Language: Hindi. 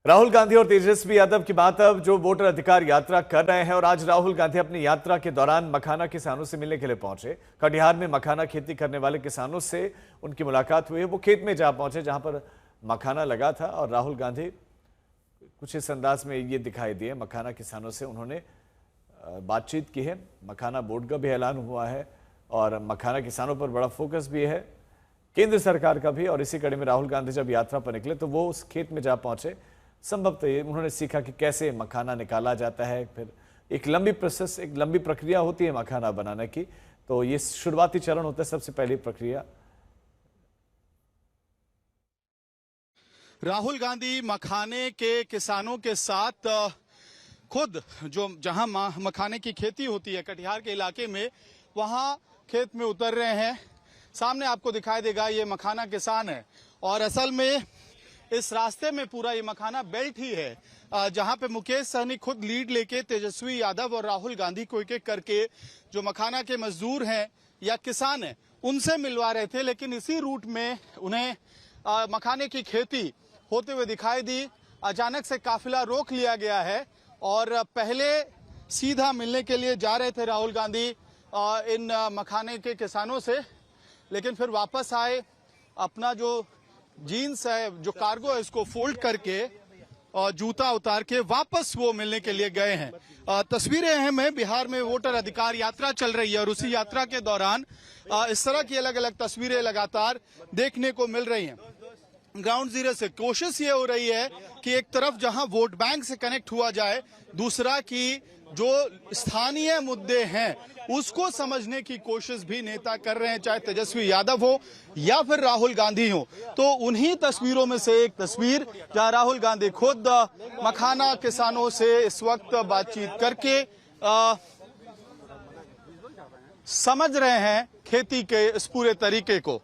राहुल गांधी और तेजस्वी यादव की बात अब जो वोटर अधिकार यात्रा कर रहे हैं और आज राहुल गांधी अपनी यात्रा के दौरान मखाना किसानों से मिलने के लिए पहुंचे। कटिहार में मखाना खेती करने वाले किसानों से उनकी मुलाकात हुई है। वो खेत में जा पहुंचे जहां पर मखाना लगा था और राहुल गांधी कुछ इस अंदाज में ये दिखाई दिए। मखाना किसानों से उन्होंने बातचीत की है। मखाना बोर्ड का भी ऐलान हुआ है और मखाना किसानों पर बड़ा फोकस भी है केंद्र सरकार का भी। और इसी कड़ी में राहुल गांधी जब यात्रा पर निकले तो वो उस खेत में जा पहुंचे। संभवतः उन्होंने सीखा कि कैसे मखाना निकाला जाता है। फिर एक लंबी प्रोसेस, एक लंबी प्रक्रिया होती है मखाना बनाने की। तो ये शुरुआती चरण होता है, सबसे पहली प्रक्रिया। राहुल गांधी मखाने के किसानों के साथ खुद जो जहां मखाने की खेती होती है कटिहार के इलाके में, वहां खेत में उतर रहे हैं। सामने आपको दिखाई देगा ये मखाना किसान है और असल में इस रास्ते में पूरा ये मखाना बेल्ट ही है जहां पे मुकेश सहनी खुद लीड लेके तेजस्वी यादव और राहुल गांधी को एक एक करके जो मखाना के मजदूर हैं या किसान हैं उनसे मिलवा रहे थे। लेकिन इसी रूट में उन्हें मखाने की खेती होते हुए दिखाई दी। अचानक से काफिला रोक लिया गया है और पहले सीधा मिलने के लिए जा रहे थे राहुल गांधी इन मखाने के किसानों से, लेकिन फिर वापस आए। अपना जो जीन्स है, जो कार्गो है, इसको फोल्ड करके और जूता उतार के वापस वो मिलने के लिए गए हैं। तस्वीरें अहम है। बिहार में वोटर अधिकार यात्रा चल रही है और उसी यात्रा के दौरान इस तरह की अलग अलग तस्वीरें लगातार देखने को मिल रही हैं। ग्राउंड जीरो से कोशिश ये हो रही है कि एक तरफ जहां वोट बैंक से कनेक्ट हुआ जाए, दूसरा कि जो स्थानीय मुद्दे हैं उसको समझने की कोशिश भी नेता कर रहे हैं, चाहे तेजस्वी यादव हो या फिर राहुल गांधी हो। तो उन्हीं तस्वीरों में से एक तस्वीर जहां राहुल गांधी खुद मखाना किसानों से इस वक्त बातचीत करके समझ रहे हैं खेती के इस पूरे तरीके को।